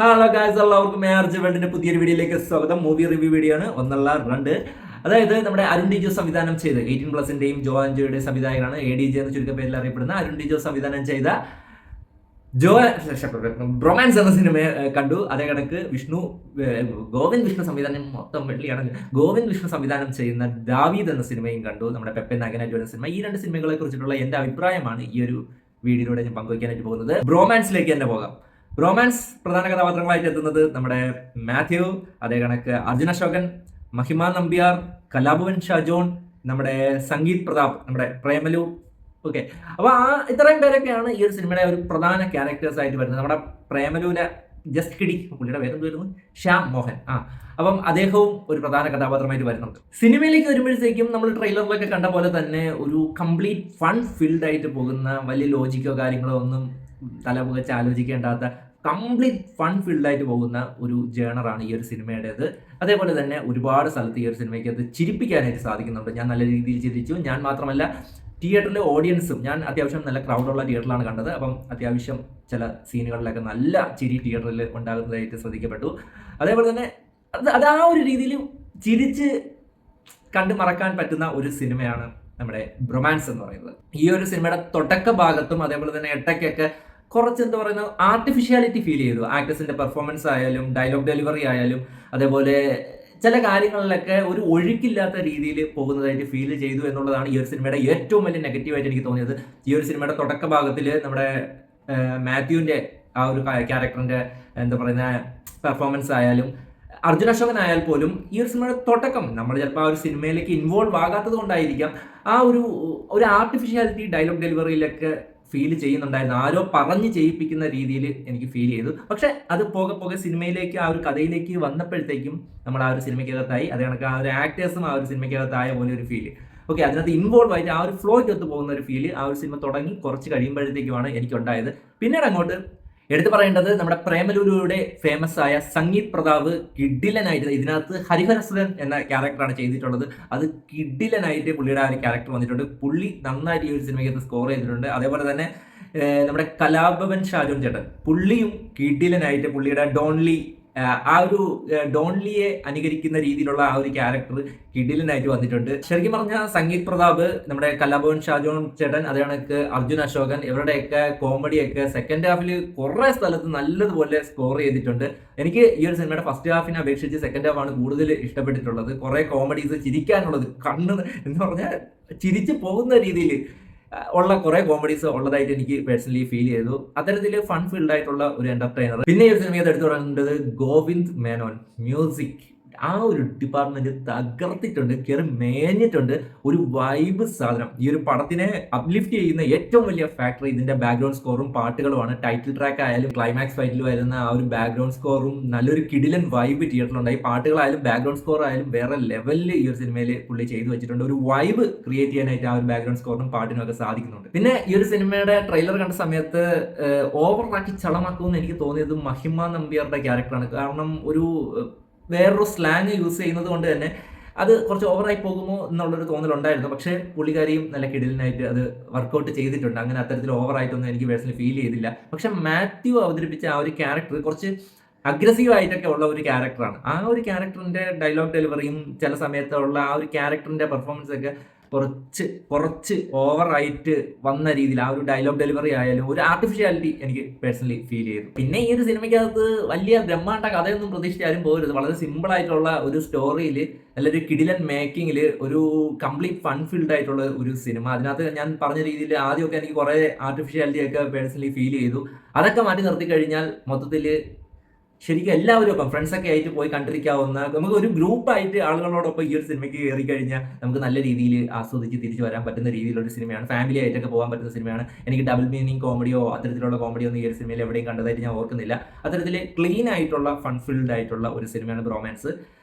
Hello guys, എല്ലാവർക്കും merge വേൾഡിന്റെ പുതിയൊരു വീഡിയോയിലേക്ക് സ്വാഗതം. മൂവി റിവ്യൂ വീഡിയോ ആണ്. ഒന്നുള്ള രണ്ട്. അതായത് നമ്മുടെ അരുൺ ഡിജോ സംവിധാനം ചെയ്ത് 18+ന്റെയും ജോ ആൻജോയുടെ സംവിധായകനാണ് ADJ എന്ന് ചുരുക്ക പേരിൽ അറിയപ്പെടുന്ന അരുൺ ഡിജോ സംവിധാനം ചെയ്ത ബ്രൊമാൻസ് എന്ന സിനിമ കണ്ടു. അതേ കണക്ക് ഗോവിന്ദ് വിഷ്ണു സംവിധാനം മൊത്തം വെള്ളിയാണ്. ഗോവിന്ദ് വിഷ്ണു സംവിധാനം ചെയ്യുന്ന ദാവീദ് എന്ന സിനിമയും കണ്ടു. നമ്മുടെ പെപ്പെ നാഗനായിട്ട് വരുന്ന സിനിമ. ഈ രണ്ട് സിനിമകളെ കുറിച്ചിട്ടുള്ള എന്റെ അഭിപ്രായമാണ് ഈ ഒരു വീഡിയോയിലൂടെ ഞാൻ പങ്കുവയ്ക്കാനായിട്ട് പോകുന്നത്. ബ്രോമാൻസിലേക്ക് തന്നെ പോകാം. റൊമാൻസ് പ്രധാന കഥാപാത്രങ്ങളായിട്ട് എത്തുന്നത് നമ്മുടെ മാത്യു, അതേ കണക്ക് അർജുൻ അശോകൻ, മഹിമ നമ്പ്യാർ, കലാഭവൻ ഷാജോൺ, നമ്മുടെ സംഗീത് പ്രതാപ്, നമ്മുടെ പ്രേമലു. ഓക്കെ, അപ്പൊ ഇത്രയും പേരൊക്കെയാണ് ഈ ഒരു സിനിമയുടെ ഒരു പ്രധാന ക്യാരക്ടേഴ്സ് ആയിട്ട് വരുന്നത്. നമ്മുടെ പ്രേമലുവിന്റെ ജസ്റ്റ് കിടി, പുള്ളിയുടെ പേരെന്ത് വരുന്നു, ശ്യാം മോഹൻ. അപ്പം അദ്ദേഹവും ഒരു പ്രധാന കഥാപാത്രമായിട്ട് വരുന്നുണ്ട്. സിനിമയിലേക്ക് വരുമ്പോഴത്തേക്കും നമ്മൾ ട്രെയിലറിലൊക്കെ കണ്ട പോലെ തന്നെ ഒരു കംപ്ലീറ്റ് ഫൺ ഫീൽഡ് ആയിട്ട് പോകുന്ന, വലിയ ലോജിക്കോ കാര്യങ്ങളോ ഒന്നും തലപുകച്ച് ആലോചിക്കേണ്ടാത്ത കംപ്ലീറ്റ് ഫൺ ഫീൽഡായിട്ട് പോകുന്ന ഒരു ജേണറാണ് ഈ ഒരു സിനിമയുടേത്. അതേപോലെ തന്നെ ഒരുപാട് സ്ഥലത്ത് ഈ ഒരു സിനിമയ്ക്ക് അത് ചിരിപ്പിക്കാനായിട്ട് സാധിക്കുന്നുണ്ട്. ഞാൻ നല്ല രീതിയിൽ ചിരിച്ചു. ഞാൻ മാത്രമല്ല, തിയേറ്ററിലെ ഓഡിയൻസും, ഞാൻ അത്യാവശ്യം നല്ല ക്രൗഡുള്ള തിയേറ്ററിലാണ് കണ്ടത്. അപ്പം അത്യാവശ്യം ചില സീനുകളിലൊക്കെ നല്ല ചിരി തിയേറ്ററിൽ ഉണ്ടാകുന്നതായിട്ട് ശ്രദ്ധിക്കപ്പെട്ടു. അതേപോലെ തന്നെ അത് ആ ഒരു രീതിയിൽ ചിരിച്ച് കണ്ടു മറക്കാൻ പറ്റുന്ന ഒരു സിനിമയാണ് നമ്മുടെ ബ്രൊമാൻസ് എന്ന് പറയുന്നത്. ഈ ഒരു സിനിമയുടെ തുടക്ക ഭാഗത്തും അതേപോലെ തന്നെ ഇടയ്ക്കൊക്കെ കുറച്ച് എന്താ പറയുന്നത്, ആർട്ടിഫിഷ്യാലിറ്റി ഫീൽ ചെയ്തു. ആക്ടേഴ്സിന്റെ പെർഫോമൻസ് ആയാലും ഡയലോഗ് ഡെലിവറി ആയാലും അതേപോലെ ചില കാര്യങ്ങളിലൊക്കെ ഒരു ഒഴുക്കില്ലാത്ത രീതിയിൽ പോകുന്നതായിട്ട് ഫീൽ ചെയ്തു എന്നുള്ളതാണ് ഈ ഒരു സിനിമയുടെ ഏറ്റവും വലിയ നെഗറ്റീവായിട്ട് എനിക്ക് തോന്നിയത്. ഈ ഒരു സിനിമയുടെ തുടക്ക ഭാഗത്തിൽ നമ്മുടെ മാത്യുവിന്റെ ആ ഒരു ക്യാരക്ടറിന്റെ എന്താ പറയുന്ന പെർഫോമൻസ് ആയാലും അർജുൻ അശോകൻ ആയാൽ പോലും ഈ ഒരു സിനിമയുടെ തുടക്കം നമ്മൾ ചിലപ്പോൾ ആ ഒരു സിനിമയിലേക്ക് ഇൻവോൾവ് ആകാത്തത് കൊണ്ടായിരിക്കാം ആ ഒരു ആർട്ടിഫിഷ്യാലിറ്റി ഡയലോഗ് ഡെലിവറിയിലൊക്കെ ഫീൽ ചെയ്യുന്നുണ്ടായിരുന്നു. ആരോ പറഞ്ഞ് ചെയ്യിപ്പിക്കുന്ന രീതിയിൽ എനിക്ക് ഫീൽ ചെയ്തു. പക്ഷെ അത് പോകെ പോകെ സിനിമയിലേക്ക്, ആ ഒരു കഥയിലേക്ക് വന്നപ്പോഴത്തേക്കും നമ്മൾ ആ ഒരു സിനിമയ്ക്കകത്തായി. അത് കണക്ക് ആ ഒരു ആക്ടേഴ്സും ആ ഒരു സിനിമയ്ക്കകത്തായ പോലെ ഒരു ഫീല്. ഓക്കെ, അതിനകത്ത് ഇൻവോൾവ് ആയിട്ട് ആ ഒരു ഫ്ലോയ്ക്കകത്ത് പോകുന്ന ഒരു ഫീല് ആ ഒരു സിനിമ തുടങ്ങി കുറച്ച് കഴിയുമ്പോഴത്തേക്കുമാണ് എനിക്കുണ്ടായത്. പിന്നീട് അങ്ങോട്ട് എടുത്തു പറയേണ്ടത് നമ്മുടെ പ്രേമലുലൂടെ ഫേമസ് ആയ സംഗീത് പ്രതാപ് കിഡിലനായിട്ട്, ഇതിനകത്ത് ഹരിഹരസുരൻ എന്ന ക്യാരക്ടറാണ് ചെയ്തിട്ടുള്ളത്. അത് കിഡിലനായിട്ട് പുള്ളിയുടെ ആ ഒരു ക്യാരക്ടർ വന്നിട്ടുണ്ട്. പുള്ളി നന്നായിട്ട് ഈ ഒരു സിനിമയ്ക്കകത്ത് സ്കോർ ചെയ്തിട്ടുണ്ട്. അതേപോലെ തന്നെ നമ്മുടെ കലാഭവൻ ഷാജോൺ ചേട്ടൻ, പുള്ളിയും കിഡിലനായിട്ട് പുള്ളിയുടെ ആ ഒരു ഡോൺലിയെ അനുകരിക്കുന്ന രീതിയിലുള്ള ആ ഒരു ക്യാരക്ടർ കിഡിലനായിട്ട് വന്നിട്ടുണ്ട്. ശരിക്കും പറഞ്ഞാൽ സംഗീത് പ്രതാപ്, നമ്മുടെ കലാഭവൻ ഷാജോൺ ചേട്ടൻ, അതേ കണക്ക് അർജുൻ അശോകൻ, ഇവരുടെയൊക്കെ കോമഡിയൊക്കെ സെക്കൻഡ് ഹാഫിൽ കുറെ സ്ഥലത്ത് നല്ലതുപോലെ സ്കോർ ചെയ്തിട്ടുണ്ട്. എനിക്ക് ഈ ഒരു സിനിമയുടെ ഫസ്റ്റ് ഹാഫിനെ അപേക്ഷിച്ച് സെക്കൻഡ് ഹാഫാണ് കൂടുതൽ ഇഷ്ടപ്പെട്ടിട്ടുള്ളത്. കുറെ കോമഡീസ്, ചിരിക്കാനുള്ളത്, കണ്ണ് എന്ന് പറഞ്ഞാൽ ചിരിച്ചു പോകുന്ന രീതിയിൽ ഉള്ള കുറെ കോമഡീസ് ഉള്ളതായിട്ട് എനിക്ക് പേഴ്സണലി ഫീൽ ചെയ്തു. അത്തരത്തിൽ ഫൺ ഫീൽഡ് ആയിട്ടുള്ള ഒരു എന്റർടൈനർ. പിന്നെ ഈ ഒരു സിനിമയിൽ എടുത്തു പറയുന്നത് ഗോവിന്ദ് മേനോൻ. മ്യൂസിക്, ആ ഒരു ഡിപ്പാർട്ട്മെന്റ് തകർത്തിട്ടുണ്ട്, കയറി മേഞ്ഞിട്ടുണ്ട്. ഒരു വൈബ് സാധനം. ഈ ഒരു പടത്തിനെ അപ്ലിഫ്റ്റ് ചെയ്യുന്ന ഏറ്റവും വലിയ ഫാക്ടർ ഇതിന്റെ ബാക്ക്ഗ്രൗണ്ട് സ്കോറും പാട്ടുകളുമാണ്. ടൈറ്റിൽ ട്രാക്ക് ആയാലും ക്ലൈമാക്സ് ഫൈറ്റിൽ വരുന്ന ആ ഒരു ബാക്ക്ഗ്രൗണ്ട് സ്കോറും നല്ലൊരു കിടിലൻ വൈബ് തിയേറ്ററിലുണ്ടായി. പാട്ടുകളായാലും ബാക്ക്ഗ്രൗണ്ട് സ്കോർ ആയാലും വേറെ ലെവലിൽ ഈ ഒരു സിനിമയിൽ പുള്ളി ചെയ്തു വെച്ചിട്ടുണ്ട്. ഒരു വൈബ് ക്രിയേറ്റ് ചെയ്യാനായിട്ട് ആ ഒരു ബാക്ക്ഗ്രൗണ്ട് സ്കോറിനും പാട്ടിനും ഒക്കെ സാധിക്കുന്നുണ്ട്. പിന്നെ ഈ ഒരു സിനിമയുടെ ട്രെയിലർ കണ്ട സമയത്ത് ഓവറാക്കി ചളമാക്കുമെന്ന് എനിക്ക് തോന്നിയത് മഹിമ നമ്പ്യാരുടെ ക്യാരക്ടറാണ്. കാരണം വേറൊരു സ്ലാങ് യൂസ് ചെയ്യുന്നത് കൊണ്ട് തന്നെ അത് കുറച്ച് ഓവറായി പോകുമോ എന്നുള്ളൊരു തോന്നലുണ്ടായിരുന്നു. പക്ഷേ പുള്ളിക്കാരിയും നല്ല കിടിലിനായിട്ട് അത് വർക്കൗട്ട് ചെയ്തിട്ടുണ്ട്. അങ്ങനെ അത്തരത്തിൽ ഓവറായിട്ടൊന്നും എനിക്ക് പേഴ്സണലി ഫീൽ ചെയ്തില്ല. പക്ഷെ മാത്യു അവതരിപ്പിച്ച ആ ഒരു ക്യാരക്ടർ കുറച്ച് അഗ്രസീവ് ആയിട്ടൊക്കെ ഉള്ള ഒരു ക്യാരക്ടറാണ്. ആ ഒരു ക്യാരക്ടറിന്റെ ഡയലോഗ് ഡെലിവറിയും ചില സമയത്തുള്ള ആ ഒരു ക്യാരക്ടറിന്റെ പെർഫോമൻസ് ഒക്കെ കുറച്ച് ഓവറായിട്ട് വന്ന രീതിയിൽ ആ ഒരു ഡയലോഗ് ഡെലിവറി ആയാലും ഒരു ആർട്ടിഫിഷ്യാലിറ്റി എനിക്ക് പേഴ്സണലി ഫീൽ ചെയ്തു. പിന്നെ ഈ ഒരു സിനിമയ്ക്കകത്ത് വലിയ ബ്രഹ്മാണ്ട കഥയൊന്നും പ്രതീക്ഷിച്ചാലും പോകരുത്. വളരെ സിമ്പിൾ ആയിട്ടുള്ള ഒരു സ്റ്റോറിയിൽ, നല്ലൊരു കിടിലൻ മേക്കിങ്ങിൽ, ഒരു കംപ്ലീറ്റ് ഫൺ ഫീൽഡ് ആയിട്ടുള്ള ഒരു സിനിമ. അതിനകത്ത് ഞാൻ പറഞ്ഞ രീതിയിൽ ആദ്യമൊക്കെ എനിക്ക് കുറേ ആർട്ടിഫിഷ്യാലിറ്റി ഒക്കെ പേഴ്സണലി ഫീൽ ചെയ്തു. അതൊക്കെ മാറ്റി നിർത്തി കഴിഞ്ഞാൽ മൊത്തത്തിൽ ശരിക്കും എല്ലാവരും ഒപ്പം ഫ്രണ്ട്സൊക്കെ ആയിട്ട് പോയി കണ്ടിരിക്കാവുന്ന, നമുക്ക് ഒരു ഗ്രൂപ്പായിട്ട് ആളുകളോടൊപ്പം ഈ ഒരു സിനിമയ്ക്ക് കയറി കഴിഞ്ഞാൽ നമുക്ക് നല്ല രീതിയിൽ ആസ്വദിച്ച് തിരിച്ചു വരാൻ പറ്റുന്ന രീതിയിലുള്ള സിനിമയാണ്. ഫാമിലി ആയിട്ടൊക്കെ പോകാൻ പറ്റുന്ന സിനിമയാണ്. എനിക്ക് ഡബിൾ മീനിങ് കോമഡിയോ അത്തരത്തിലുള്ള കോമഡിയോ ഒന്നും ഈ ഒരു സിനിമയിൽ എവിടെയും കണ്ടതായിട്ട് ഞാൻ ഓർക്കുന്നില്ല. അത്തരത്തിൽ ക്ലീൻ ആയിട്ടുള്ള ഫൺ ഫീൽഡ് ആയിട്ടുള്ള ഒരു സിനിമയാണ് ബ്രോമാൻസ്.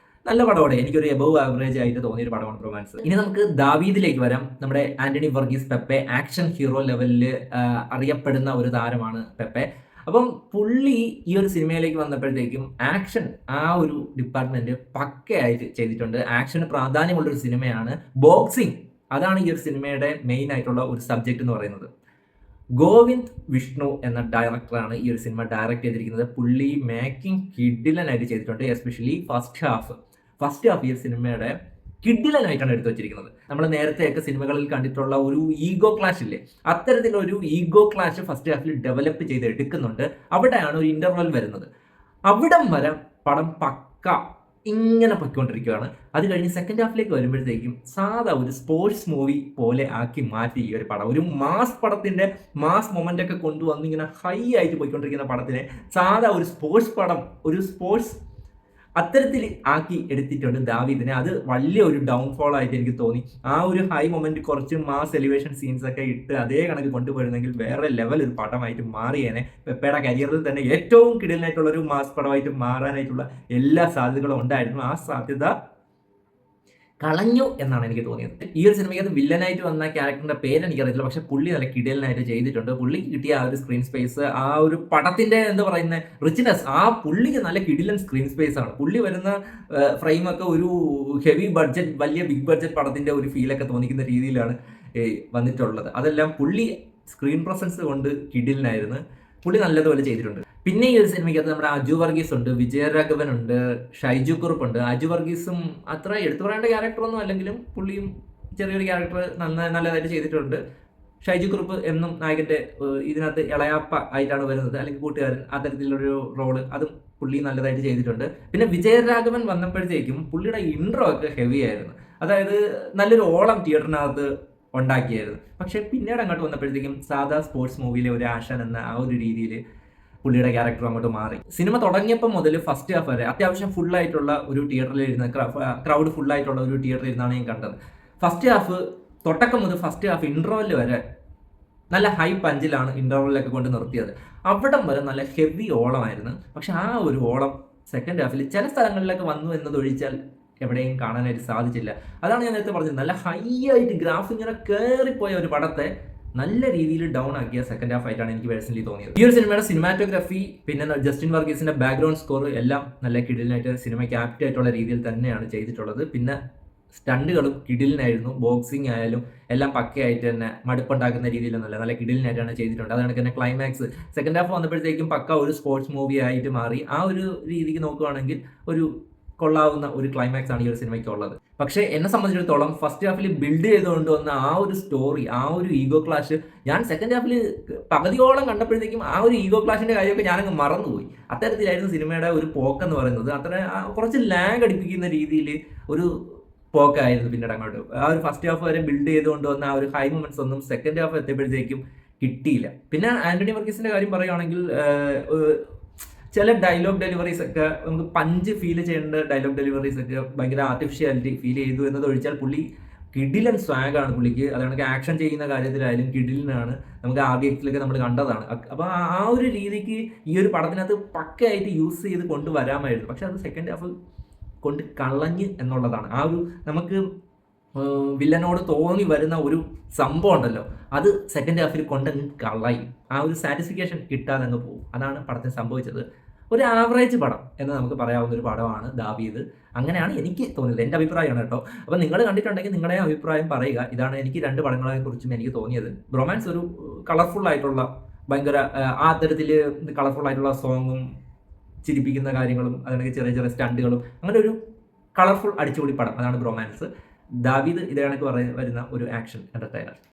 നല്ല പടമാണ്. എനിക്കൊരു എബവ് ആവറേജ് ആയിട്ട് തോന്നിയൊരു പടമാണ് റൊമാൻസ്. ഇനി നമുക്ക് ദാവീദിലേക്ക് വരാം. നമ്മുടെ ആന്റണി വർഗീസ് പെപ്പെ ആക്ഷൻ ഹീറോ ലെവലിൽ അറിയപ്പെടുന്ന ഒരു താരമാണ് പെപ്പെ. അപ്പം പുള്ളി ഈ ഒരു സിനിമയിലേക്ക് വന്നപ്പോഴത്തേക്കും ആക്ഷൻ, ആ ഒരു ഡിപ്പാർട്ട്മെന്റ് പക്കയായിട്ട് ചെയ്തിട്ടുണ്ട്. ആക്ഷന് പ്രാധാന്യമുള്ളൊരു സിനിമയാണ്. ബോക്സിങ്, അതാണ് ഈ ഒരു സിനിമയുടെ മെയിൻ ആയിട്ടുള്ള ഒരു സബ്ജക്റ്റ് എന്ന് പറയുന്നത്. ഗോവിന്ദ് വിഷ്ണു എന്ന ഡയറക്ടറാണ് ഈ ഒരു സിനിമ ഡയറക്റ്റ് ചെയ്തിരിക്കുന്നത്. പുള്ളി മേക്കിംഗ് കിഡിലനായിട്ട് ചെയ്തിട്ടുണ്ട്. എസ്പെഷ്യലി ഫസ്റ്റ് ഹാഫ് ഈ ഒരു സിനിമയുടെ കിഡിലനായിട്ടാണ് എടുത്തു വെച്ചിരിക്കുന്നത്. നമ്മൾ നേരത്തെയൊക്കെ സിനിമകളിൽ കണ്ടിട്ടുള്ള ഒരു ഈഗോ ക്ലാഷ് ഇല്ലേ, അത്തരത്തിലൊരു ഈഗോ ക്ലാഷ് ഫസ്റ്റ് ഹാഫിൽ ഡെവലപ്പ് ചെയ്ത് എടുക്കുന്നുണ്ട്. അവിടെയാണ് ഒരു ഇന്റർവൽ വരുന്നത്. അവിടം വരെ പടം പക്ക ഇങ്ങനെ പൊയ്ക്കൊണ്ടിരിക്കുകയാണ്. അത് കഴിഞ്ഞ് സെക്കൻഡ് ഹാഫിലേക്ക് വരുമ്പോഴത്തേക്കും സാധാ ഒരു സ്പോർട്സ് മൂവി പോലെ ആക്കി മാറ്റി ഈ ഒരു പടം. ഒരു മാസ് പടത്തിന്റെ മാസ് മൊമെന്റ് ഒക്കെ കൊണ്ടുവന്ന് ഇങ്ങനെ ഹൈ ആയിട്ട് പോയിക്കൊണ്ടിരിക്കുന്ന പടത്തിനെ സാധാ ഒരു സ്പോർട്സ് പടം, ഒരു സ്പോർട്സ് അത്തരത്തിൽ ആക്കി എടുത്തിട്ടുണ്ട് ദാവീദിനെ. അത് വലിയ ഒരു ഡൗൺഫോൾ ആയിട്ട് എനിക്ക് തോന്നി. ആ ഒരു ഹൈ മൊമെന്റ് കുറച്ച് മാസ് എലിവേഷൻ സീൻസ് ഒക്കെ ഇട്ട് അതേ കണക്ക് കൊണ്ടുപോയിരുന്നെങ്കിൽ വേറെ ലെവൽ ഒരു പടമായിട്ട് മാറിയേനെ. പെപ്പയുടെ കരിയറിൽ തന്നെ ഏറ്റവും കിടലിനായിട്ടുള്ള ഒരു മാസ് പടമായിട്ട് മാറാനായിട്ടുള്ള എല്ലാ സാധ്യതകളും ഉണ്ടായിരുന്നു. ആ സാധ്യത കളഞ്ഞു എന്നാണ് എനിക്ക് തോന്നിയത്. ഈ ഒരു സിനിമയ്ക്കകത്ത് വില്ലനായിട്ട് വന്ന ക്യാരക്ടറിന്റെ പേര് എനിക്കറിയില്ല, പക്ഷെ പുള്ളി നല്ല കിടിലനായിട്ട് ചെയ്തിട്ടുണ്ട്. പുള്ളിക്ക് കിട്ടിയ ആ ഒരു സ്ക്രീൻ സ്പേസ്, ആ ഒരു പടത്തിന്റെ എന്താ പറയുന്ന റിച്ച്നെസ്, ആ പുള്ളിക്ക് നല്ല കിടിലൻ സ്ക്രീൻ സ്പേസ് ആണ്. പുള്ളി വരുന്ന ഫ്രെയിമൊക്കെ ഒരു ഹെവി ബഡ്ജറ്റ്, വലിയ ബിഗ് ബഡ്ജറ്റ് പടത്തിന്റെ ഒരു ഫീലൊക്കെ തോന്നിക്കുന്ന രീതിയിലാണ് വന്നിട്ടുള്ളത്. അതെല്ലാം പുള്ളി സ്ക്രീൻ പ്രസൻസ് കൊണ്ട് കിടിലനായിരുന്നു. പുള്ളി നല്ലതുപോലെ ചെയ്തിട്ടുണ്ട്. പിന്നെ ഈ ഒരു സിനിമയ്ക്കകത്ത് നമ്മുടെ അജു വർഗീസ് ഉണ്ട്, വിജയരാഘവൻ ഉണ്ട്, ഷൈജു കുറുപ്പ് ഉണ്ട്. അജു വർഗീസും അത്ര എടുത്തു പറയേണ്ട ക്യാരക്ടറൊന്നും അല്ലെങ്കിലും പുള്ളിയും ചെറിയൊരു ക്യാരക്ടർ നല്ലതായിട്ട് ചെയ്തിട്ടുണ്ട്. ഷൈജു കുറുപ്പ് എന്നും നായകന്റെ ഇതിനകത്ത് ഇളയാപ്പ ആയിട്ടാണ് വരുന്നത്, അല്ലെങ്കിൽ കൂട്ടുകാരൻ, അത്തരത്തിലൊരു റോള് അതും പുള്ളി നല്ലതായിട്ട് ചെയ്തിട്ടുണ്ട്. പിന്നെ വിജയരാഘവൻ വന്നപ്പോഴത്തേക്കും പുള്ളിയുടെ ഇൻട്രോ ഒക്കെ ഹെവി ആയിരുന്നു. അതായത് നല്ലൊരു ഓളം തിയേറ്ററിനകത്ത് ഉണ്ടാക്കിയായിരുന്നു. പക്ഷെ പിന്നീട് അങ്ങോട്ട് വന്നപ്പോഴത്തേക്കും സാധാ സ്പോർട്സ് മൂവിയിലെ ഒരു ആഷൻ എന്ന ആ ഒരു രീതിയിൽ പുള്ളിയുടെ ക്യാരക്ടർ അങ്ങോട്ട് മാറി. സിനിമ തുടങ്ങിയപ്പോൾ മുതൽ ഫസ്റ്റ് ഹാഫ് വരെ അത്യാവശ്യം ഫുള്ളായിട്ടുള്ള ഒരു തിയേറ്ററിൽ ഇരുന്ന് ക്രൗഡ് ഫുള്ളായിട്ടുള്ള ഒരു തിയേറ്ററിൽ ഇരുന്നാണ് ഞാൻ കണ്ടത്. ഫസ്റ്റ് ഹാഫ് തുടക്കം മുതൽ ഫസ്റ്റ് ഹാഫ് ഇന്റർവെൽ വരെ നല്ല ഹൈ പഞ്ചിലാണ് ഇന്റർവെല്ലൊക്കെ കൊണ്ട് നിർത്തിയത്. അവിടം വരെ നല്ല ഹെവി ഓളമായിരുന്നു. പക്ഷെ ആ ഒരു ഓളം സെക്കൻഡ് ഹാഫിൽ ചില സ്ഥലങ്ങളിലൊക്കെ വന്നു എന്നതൊഴിച്ചാൽ എവിടെയും കാണാനായിട്ട് സാധിച്ചില്ല. അതാണ് ഞാൻ നേരത്തെ പറഞ്ഞത്, നല്ല ഹൈ ആയിട്ട് ഗ്രാഫ് ഇങ്ങനെ കയറിപ്പോയ ഒരു പടത്തെ നല്ല രീതിയിൽ ഡൗൺ ആക്കിയ സെക്കൻഡ് ഹാഫ് ആയിട്ടാണ് എനിക്ക് പേഴ്സണലി തോന്നിയത്. ഈ ഒരു സിനിമയുടെ സിനിമാറ്റോഗ്രാഫി, പിന്നെ ജസ്റ്റിൻ വർഗീസിന്റെ ബാക്ക്ഗ്രൗണ്ട് സ്കോർ എല്ലാം നല്ല കിടിലനായിട്ട് സിനിമയ്ക്ക് ആപ്റ്റ് ആയിട്ടുള്ള രീതിയിൽ തന്നെയാണ് ചെയ്തിട്ടുള്ളത്. പിന്നെ സ്റ്റണ്ടുകളും കിടിലിനായിരുന്നു. ബോക്സിംഗ് ആയാലും എല്ലാം പക്കയായിട്ട് തന്നെ മടുപ്പുണ്ടാക്കുന്ന രീതിയിലൊന്നുമല്ല, നല്ല കിടിലിനായിട്ടാണ് ചെയ്തിട്ടുണ്ട്. അതാണ് തന്നെ ക്ലൈമാക്സ് സെക്കൻഡ് ഹാഫ് വന്നപ്പോഴത്തേക്കും പക്ക ഒരു സ്പോർട്സ് മൂവി ആയിട്ട് മാറി. ആ ഒരു രീതിക്ക് നോക്കുകയാണെങ്കിൽ ഒരു കൊള്ളാവുന്ന ഒരു ക്ലൈമാക്സ് ആണ് ഈ ഒരു സിനിമയ്ക്ക് ഉള്ളത്. പക്ഷേ എന്നെ സംബന്ധിച്ചിടത്തോളം ഫസ്റ്റ് ഹാഫിൽ ബിൽഡ് ചെയ്തുകൊണ്ട് വന്ന ആ ഒരു സ്റ്റോറി, ആ ഒരു ഈഗോ ക്ലാഷ് ഞാൻ സെക്കൻഡ് ഹാഫിൽ പകുതിയോളം കണ്ടപ്പോഴത്തേക്കും ആ ഒരു ഈഗോ ക്ലാഷിന്റെ കാര്യമൊക്കെ ഞാനങ്ങ് മറന്നുപോയി. അത്തരത്തിലായിരുന്നു സിനിമയുടെ ഒരു പോക്കെന്ന് പറയുന്നത്. അത്ര കുറച്ച് ലാഗ് അടിപ്പിക്കുന്ന രീതിയിൽ ഒരു പോക്കായിരുന്നു പിന്നീട് അങ്ങോട്ട്. ആ ഒരു ഫസ്റ്റ് ഹാഫ് വരെ ബിൽഡ് ചെയ്തുകൊണ്ട് വന്ന ആ ഒരു ഹൈ മൊമെന്റ്സ് ഒന്നും സെക്കൻഡ് ഹാഫ് എത്തിയപ്പോഴത്തേക്കും കിട്ടിയില്ല. പിന്നെ ആന്റണി വർഗീസിന്റെ കാര്യം പറയുകയാണെങ്കിൽ ചില ഡയലോഗ് ഡെലിവറീസ് ഒക്കെ നമുക്ക് പഞ്ച് ഫീൽ ചെയ്യേണ്ട ഡയലോഗ് ഡെലിവറീസ് ഒക്കെ ഭയങ്കര ആർട്ടിഫിഷ്യാലിറ്റി ഫീൽ ചെയ്തു എന്നതൊഴിച്ചാൽ പുള്ളി കിടിലൻ സ്വാഗാണ് പുള്ളിക്ക്. അതാണ് ആക്ഷൻ ചെയ്യുന്ന കാര്യത്തിലായാലും കിടിലിനാണ്. നമുക്ക് ആദ്യത്തിലൊക്കെ നമ്മൾ കണ്ടതാണ്. അപ്പോൾ ആ ഒരു രീതിക്ക് ഈ ഒരു പടത്തിനകത്ത് പക്കയായിട്ട് യൂസ് ചെയ്ത് കൊണ്ടുവരാമായിരുന്നു. പക്ഷെ അത് സെക്കൻഡ് ഹാഫ് കൊണ്ട് കളഞ്ഞ് എന്നുള്ളതാണ്. ആ ഒരു നമുക്ക് വില്ലനോട് തോന്നി വരുന്ന ഒരു സംഭവം ഉണ്ടല്ലോ, അത് സെക്കൻഡ് ഹാഫിൽ കൊണ്ടങ്ങ് കളയും. ആ ഒരു സാറ്റിസ്ഫിക്കേഷൻ കിട്ടാതെ അങ്ങ് പോകും. അതാണ് പടത്തിന് സംഭവിച്ചത്. ഒരു ആവറേജ് പടം എന്ന് നമുക്ക് പറയാവുന്ന ഒരു പടമാണ് ദാവീദ്. അങ്ങനെയാണ് എനിക്ക് തോന്നിയത്, എൻ്റെ അഭിപ്രായമാണ് കേട്ടോ. അപ്പോൾ നിങ്ങൾ കണ്ടിട്ടുണ്ടെങ്കിൽ നിങ്ങളുടെ അഭിപ്രായം പറയുക. ഇതാണ് എനിക്ക് രണ്ട് പടങ്ങളെ കുറിച്ചും എനിക്ക് തോന്നിയത്. ബ്രൊമാൻസ് ഒരു കളർഫുൾ ആയിട്ടുള്ള ഭയങ്കര ആ തരത്തിൽ കളർഫുൾ ആയിട്ടുള്ള സോങ്ങും ചിരിപ്പിക്കുന്ന കാര്യങ്ങളും അല്ലെങ്കിൽ ചെറിയ ചെറിയ സ്റ്റണ്ടുകളും, അങ്ങനെ ഒരു കളർഫുൾ അടിച്ചുപൊളി പടം, അതാണ് ബ്രൊമാൻസ്. ദാവീദ് ഇതേ കണക്ക് വരുന്ന ഒരു ആക്ഷൻ എന്റർടൈനർ.